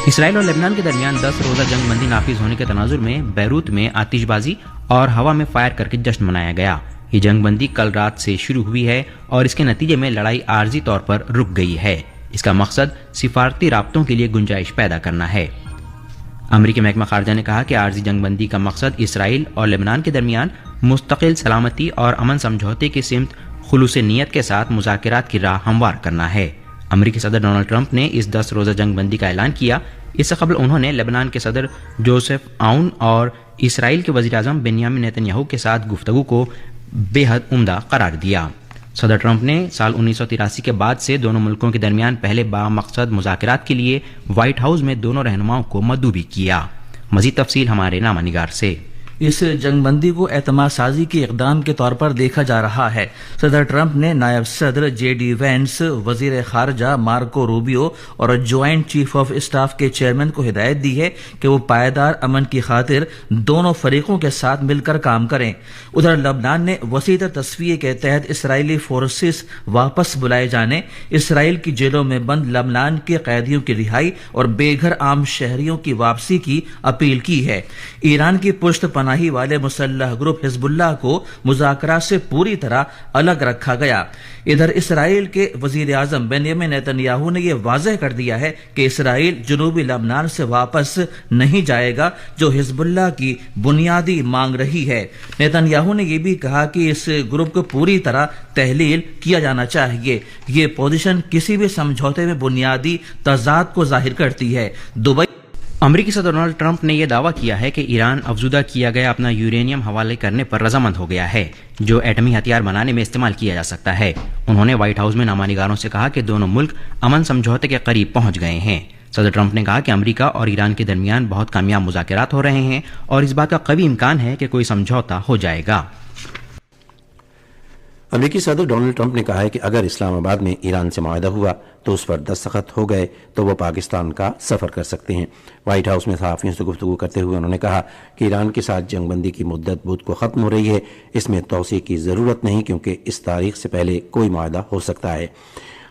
اسرائیل اور لبنان کے درمیان 10 روزہ جنگ بندی نافذ ہونے کے تناظر میں بیروت میں آتش بازی اور ہوا میں فائر کر کے جشن منایا گیا۔ یہ جنگ بندی کل رات سے شروع ہوئی ہے اور اس کے نتیجے میں لڑائی عارضی طور پر رک گئی ہے۔ اس کا مقصد سفارتی رابطوں کے لیے گنجائش پیدا کرنا ہے۔ امریکی محکمہ خارجہ نے کہا کہ عارضی جنگ بندی کا مقصد اسرائیل اور لبنان کے درمیان مستقل سلامتی اور امن سمجھوتے کی سمت خلوص نیت کے ساتھ مذاکرات کی راہ ہموار کرنا ہے۔ امریکی صدر ڈونلڈ ٹرمپ نے اس 10 روزہ جنگ بندی کا اعلان کیا۔ اس سے قبل انہوں نے لبنان کے صدر جوزف عون اور اسرائیل کے وزیر اعظم بنیامین نیتن یاہو کے ساتھ گفتگو کو بے حد عمدہ قرار دیا۔ صدر ٹرمپ نے سال 1983 کے بعد سے دونوں ملکوں کے درمیان پہلے با مقصد مذاکرات کے لیے وائٹ ہاؤس میں دونوں رہنماؤں کو مدعو بھی کیا۔ مزید تفصیل ہمارے نامہ نگار سے۔ اس جنگ بندی کو اعتماد سازی کے اقدام کے طور پر دیکھا جا رہا ہے۔ صدر ٹرمپ نے نائب صدر جے ڈی وینس، وزیر خارجہ مارکو روبیو اور جوائنٹ چیف آف اسٹاف کے چیئرمین کو ہدایت دی ہے کہ وہ پائیدار امن کی خاطر دونوں فریقوں کے ساتھ مل کر کام کریں۔ ادھر لبنان نے وسیع تر تصفیے کے تحت اسرائیلی فورسز واپس بلائے جانے، اسرائیل کی جیلوں میں بند لبنان کے قیدیوں کی رہائی اور بے گھر عام شہریوں کی واپسی کی اپیل کی ہے۔ ایران کی پشت پناہی والے مسلح گروپ حزب اللہ کو مذاکرات سے پوری طرح الگ رکھا گیا۔ ادھر اسرائیل کے وزیر اعظم بنیامین نیتن یاہو نے یہ واضح کر دیا ہے کہ اسرائیل جنوبی لبنان سے واپس نہیں جائے گا، جو حزب اللہ کی بنیادی مانگ رہی ہے۔ نیتن یاہو نے یہ بھی کہا کہ اس گروپ کو پوری طرح تحلیل کیا جانا چاہیے۔ یہ پوزیشن کسی بھی سمجھوتے میں بنیادی تضاد کو ظاہر کرتی ہے۔ امریکی صدر ڈونلڈ ٹرمپ نے یہ دعویٰ کیا ہے کہ ایران افزودہ کیا گیا اپنا یورینیم حوالے کرنے پر رضامند ہو گیا ہے، جو ایٹمی ہتھیار بنانے میں استعمال کیا جا سکتا ہے۔ انہوں نے وائٹ ہاؤس میں نامہ نگاروں سے کہا کہ دونوں ملک امن سمجھوتے کے قریب پہنچ گئے ہیں۔ صدر ٹرمپ نے کہا کہ امریکہ اور ایران کے درمیان بہت کامیاب مذاکرات ہو رہے ہیں اور اس بات کا قوی امکان ہے کہ کوئی سمجھوتا ہو جائے گا۔ امریکی صدر ڈونلڈ ٹرمپ نے کہا ہے کہ اگر اسلام آباد میں ایران سے معاہدہ ہوا تو اس پر دستخط ہو گئے تو وہ پاکستان کا سفر کر سکتے ہیں۔ وائٹ ہاؤس میں صحافیوں سے گفتگو کرتے ہوئے انہوں نے کہا کہ ایران کے ساتھ جنگ بندی کی مدت بدھ کو ختم ہو رہی ہے، اس میں توسیع کی ضرورت نہیں کیونکہ اس تاریخ سے پہلے کوئی معاہدہ ہو سکتا ہے۔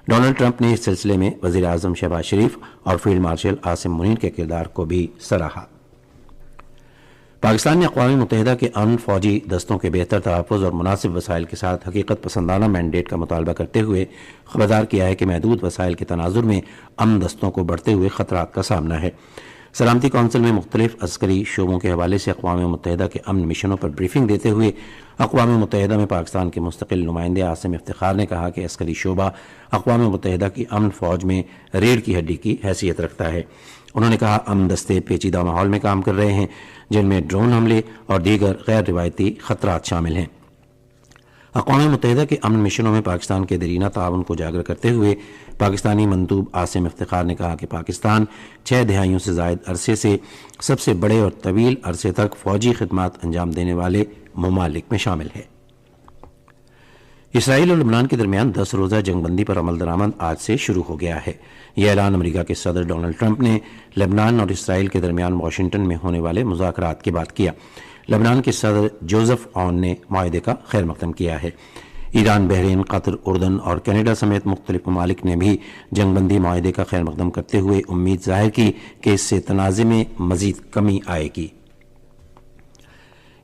ڈونلڈ ٹرمپ نے اس سلسلے میں وزیر اعظم شہباز شریف اور فیلڈ مارشل عاصم منیر کے کردار کو بھی سراہا۔ پاکستان نے اقوام متحدہ کے امن فوجی دستوں کے بہتر تحفظ اور مناسب وسائل کے ساتھ حقیقت پسندانہ مینڈیٹ کا مطالبہ کرتے ہوئے خبردار کیا ہے کہ محدود وسائل کے تناظر میں امن دستوں کو بڑھتے ہوئے خطرات کا سامنا ہے۔ سلامتی کونسل میں مختلف عسکری شعبوں کے حوالے سے اقوام متحدہ کے امن مشنوں پر بریفنگ دیتے ہوئے اقوام متحدہ میں پاکستان کے مستقل نمائندے عاصم افتخار نے کہا کہ عسکری شعبہ اقوام متحدہ کی امن فوج میں ریڑھ کی ہڈی کی حیثیت رکھتا ہے۔ انہوں نے کہا امن دستے پیچیدہ ماحول میں کام کر رہے ہیں جن میں ڈرون حملے اور دیگر غیر روایتی خطرات شامل ہیں۔ اقوام متحدہ کے امن مشنوں میں پاکستان کے دیرینہ تعاون کو اجاگر کرتے ہوئے پاکستانی مندوب عاصم افتخار نے کہا کہ پاکستان 6 دہائیوں سے زائد عرصے سے سب سے بڑے اور طویل عرصے تک فوجی خدمات انجام دینے والے ممالک میں شامل ہے۔ اسرائیل اور لبنان کے درمیان 10 روزہ جنگ بندی پر عمل درآمد آج سے شروع ہو گیا ہے۔ یہ اعلان امریکہ کے صدر ڈونلڈ ٹرمپ نے لبنان اور اسرائیل کے درمیان واشنگٹن میں ہونے والے مذاکرات کے بعد کیا۔ لبنان کے صدر جوزف عون نے معاہدے کا خیر مقدم کیا ہے۔ ایران، بحرین، قطر، اردن اور کینیڈا سمیت مختلف ممالک نے بھی جنگ بندی معاہدے کا خیر مقدم کرتے ہوئے امید ظاہر کی کہ اس سے تنازع میں مزید کمی آئے گی۔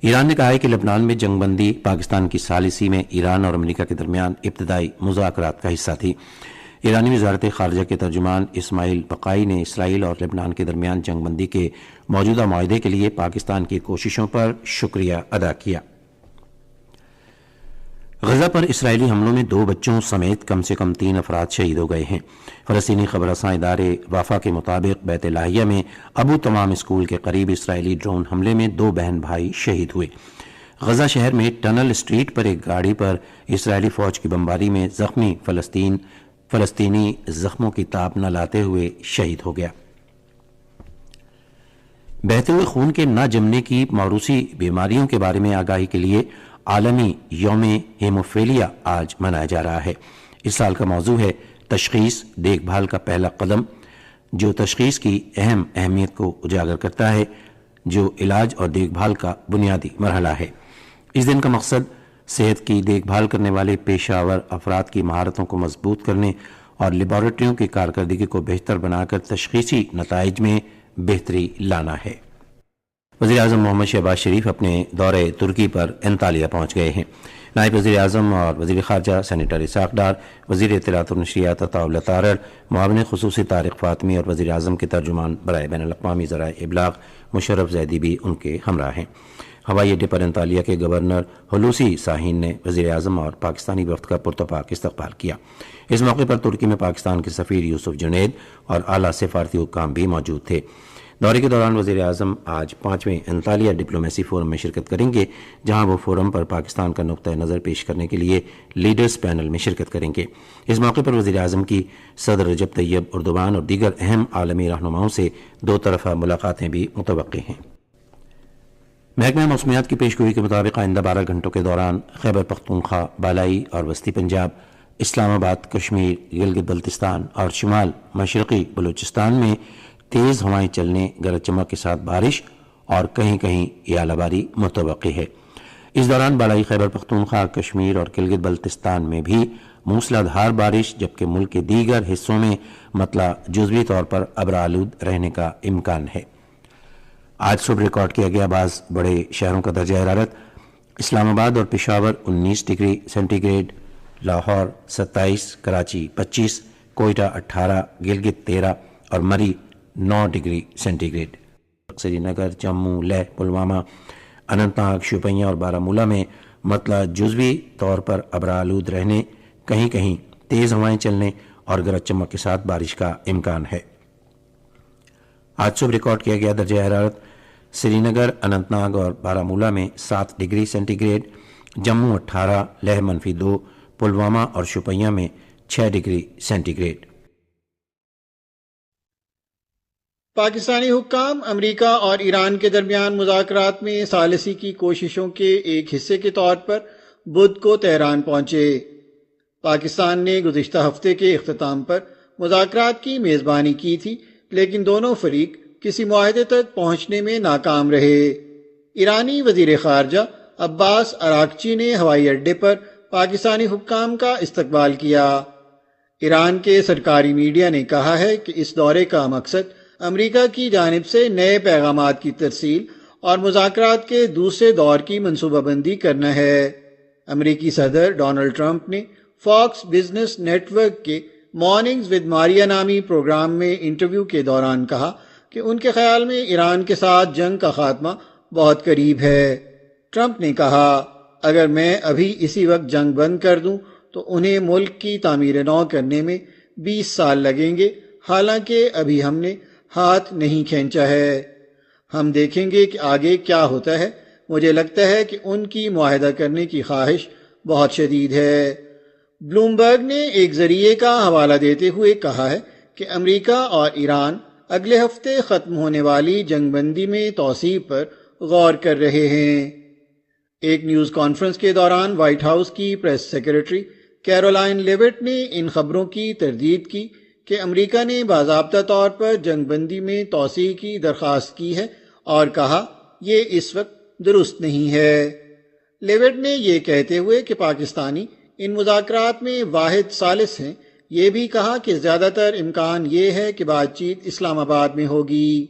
ایران نے کہا ہے کہ لبنان میں جنگ بندی پاکستان کی ثالثی میں ایران اور امریکہ کے درمیان ابتدائی مذاکرات کا حصہ تھی۔ ایرانی وزارت خارجہ کے ترجمان اسماعیل بقائی نے اسرائیل اور لبنان کے درمیان جنگ بندی کے موجودہ معاہدے کے لیے پاکستان کی کوششوں پر شکریہ ادا کیا۔ غزہ پر اسرائیلی حملوں میں 2 بچوں سمیت کم سے کم 3 افراد شہید ہو گئے ہیں۔ فلسطینی خبر رساں ادارے وافا کے مطابق بیت لاہیہ میں ابو تمام اسکول کے قریب اسرائیلی ڈرون حملے میں 2 بہن بھائی شہید ہوئے۔ غزہ شہر میں ٹنل اسٹریٹ پر ایک گاڑی پر اسرائیلی فوج کی بمباری میں زخمی فلسطینی زخموں کی تاب نہ لاتے ہوئے شہید ہو گیا۔ بہتے ہوئے خون کے نہ جمنے کی موروثی بیماریوں کے بارے میں آگاہی کے لیے عالمی یوم ہیموفیلیا آج منایا جا رہا ہے۔ اس سال کا موضوع ہے تشخیص دیکھ بھال کا پہلا قدم، جو تشخیص کی اہمیت کو اجاگر کرتا ہے جو علاج اور دیکھ بھال کا بنیادی مرحلہ ہے۔ اس دن کا مقصد صحت کی دیکھ بھال کرنے والے پیشہ ور افراد کی مہارتوں کو مضبوط کرنے اور لیبارٹریوں کی کارکردگی کو بہتر بنا کر تشخیصی نتائج میں بہتری لانا ہے۔ وزیر اعظم محمد شہباز شریف اپنے دورے ترکی پر انطالیہ پہنچ گئے ہیں۔ نائب وزیر اعظم اور وزیر خارجہ سینیٹر اسحاق ڈار، وزیر اطلاعات و نشریات عطا اللہ تارڑ، معاون خصوصی طارق فاطمی اور وزیر اعظم کے ترجمان برائے بین الاقوامی ذرائع ابلاغ مشرف زیدی بھی ان کے ہمراہ ہیں۔ ہوائی اڈے پر انطالیہ کے گورنر حلوسی ساہین نے وزیر اعظم اور پاکستانی وفد کا پرتپاک استقبال کیا۔ اس موقع پر ترکی میں پاکستان کے سفیر یوسف جنید اور اعلیٰ سفارتی حکام بھی موجود تھے۔ دورے کے دوران وزیر اعظم آج 5ویں انطالیہ ڈپلومیسی فورم میں شرکت کریں گے، جہاں وہ فورم پر پاکستان کا نقطہ نظر پیش کرنے کے لیے لیڈرز پینل میں شرکت کریں گے۔ اس موقع پر وزیر اعظم کی صدر رجب طیب اردوان اور دیگر اہم عالمی رہنماؤں سے دو طرفہ ملاقاتیں بھی متوقع ہیں۔ محکمہ موسمیات کی پیشگوئی کے مطابق آئندہ 12 گھنٹوں کے دوران خیبر پختونخوا، بالائی اور وسطی پنجاب، اسلام آباد، کشمیر، گلگت بلتستان اور شمال مشرقی بلوچستان میں تیز ہوائیں چلنے، گرج چمک کے ساتھ بارش اور کہیں کہیں اعلی باری متوقع ہے۔ اس دوران بالائی خیبر پختونخوا، کشمیر اور گلگت بلتستان میں بھی موسلا دھار بارش، جبکہ ملک کے دیگر حصوں میں مطلع جزوی طور پر ابرآلود رہنے کا امکان ہے۔ آج صبح ریکارڈ کیا گیا بعض بڑے شہروں کا درجہ حرارت: اسلام آباد اور Peshawar 19 degree centigrade, Lahore 27، Karachi 25، Quetta 18، Gilgit 13 اور Murree 9 degree centigrade. Srinagar, Jammu, Leh, Pulwama, Anantnag, Shopian اور بارہمولہ میں مطلع جزوی طور پر ابرآلود رہنے، کہیں کہیں تیز ہوائیں چلنے اور گرج چمک کے ساتھ بارش کا امکان ہے۔ آج صبح ریکارڈ کیا گیا درجہ حرارت: سری نگر، اننت ناگ اور بارہمولہ میں 7 degree centigrade, Jammu 18، Leh -2، Pulwama اور شوپیاں میں 6 ڈگری سینٹی گریڈ۔ پاکستانی حکام امریکہ اور ایران کے درمیان مذاکرات میں ثالثی کی کوششوں کے ایک حصے کے طور پر بدھ کو تہران پہنچے۔ پاکستان نے گزشتہ ہفتے کے اختتام پر مذاکرات کی میزبانی کی تھی، لیکن دونوں فریق کسی معاہدے تک پہنچنے میں ناکام رہے۔ ایرانی وزیر خارجہ عباس اراغچی نے ہوائی اڈے پر پاکستانی حکام کا استقبال کیا۔ ایران کے سرکاری میڈیا نے کہا ہے کہ اس دورے کا مقصد امریکہ کی جانب سے نئے پیغامات کی ترسیل اور مذاکرات کے دوسرے دور کی منصوبہ بندی کرنا ہے۔ امریکی صدر ڈونلڈ ٹرمپ نے فاکس بزنس نیٹ ورک کے مارننگز ود ماریا نامی پروگرام میں انٹرویو کے دوران کہا کہ ان کے خیال میں ایران کے ساتھ جنگ کا خاتمہ بہت قریب ہے۔ ٹرمپ نے کہا، اگر میں ابھی اسی وقت جنگ بند کر دوں تو انہیں ملک کی تعمیر نو کرنے میں 20 سال لگیں گے، حالانکہ ابھی ہم نے ہاتھ نہیں کھینچا ہے۔ ہم دیکھیں گے کہ آگے کیا ہوتا ہے۔ مجھے لگتا ہے کہ ان کی معاہدہ کرنے کی خواہش بہت شدید ہے۔ بلومبرگ نے ایک ذریعے کا حوالہ دیتے ہوئے کہا ہے کہ امریکہ اور ایران اگلے ہفتے ختم ہونے والی جنگ بندی میں توسیع پر غور کر رہے ہیں۔ ایک نیوز کانفرنس کے دوران وائٹ ہاؤس کی پریس سیکرٹری کیرولائن لیوٹ نے ان خبروں کی تردید کی کہ امریکہ نے باضابطہ طور پر جنگ بندی میں توسیع کی درخواست کی ہے اور کہا یہ اس وقت درست نہیں ہے۔ لیوٹ نے یہ کہتے ہوئے کہ پاکستانی ان مذاکرات میں واحد ثالث ہیں، یہ بھی کہا کہ زیادہ تر امکان یہ ہے کہ بات چیت اسلام آباد میں ہوگی۔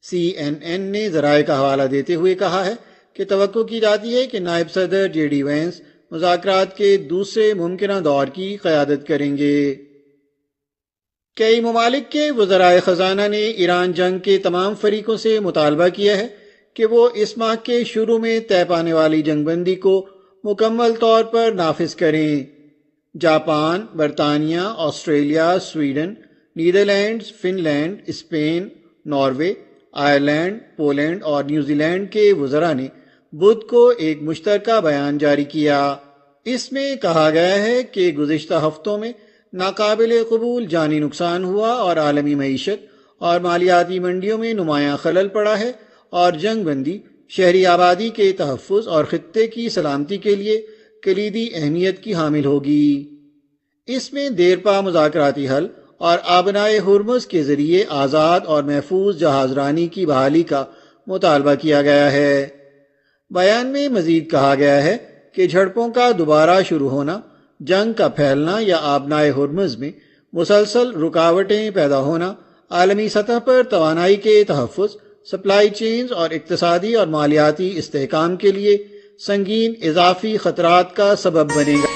CNN نے ذرائع کا حوالہ دیتے ہوئے کہا ہے کہ توقع کی جاتی ہے کہ نائب صدر JD وینس مذاکرات کے دوسرے ممکنہ دور کی قیادت کریں گے۔ کئی ممالک کے وزرائے خزانہ نے ایران جنگ کے تمام فریقوں سے مطالبہ کیا ہے کہ وہ اس ماہ کے شروع میں طے پانے والی جنگ بندی کو مکمل طور پر نافذ کریں۔ جاپان، برطانیہ، Australia, Sweden, Netherlands, Finland, Spain, Norway, Ireland, Poland اور نیوزی لینڈ کے وزراء نے بدھ کو ایک مشترکہ بیان جاری کیا۔ اس میں کہا گیا ہے کہ گزشتہ ہفتوں میں ناقابل قبول جانی نقصان ہوا اور عالمی معیشت اور مالیاتی منڈیوں میں نمایاں خلل پڑا ہے، اور جنگ بندی شہری آبادی کے تحفظ اور خطے کی سلامتی کے لیے کلیدی اہمیت کی حامل ہوگی۔ اس میں دیرپا مذاکراتی حل اور آبنائے ہرمز کے ذریعے آزاد اور محفوظ جہاز رانی کی بحالی کا مطالبہ کیا گیا ہے۔ بیان میں مزید کہا گیا ہے کہ جھڑپوں کا دوبارہ شروع ہونا، جنگ کا پھیلنا یا آبنائے ہرمز میں مسلسل رکاوٹیں پیدا ہونا عالمی سطح پر توانائی کے تحفظ، سپلائی چینز اور اقتصادی اور مالیاتی استحکام کے لیے سنگین اضافی خطرات کا سبب بنے گا۔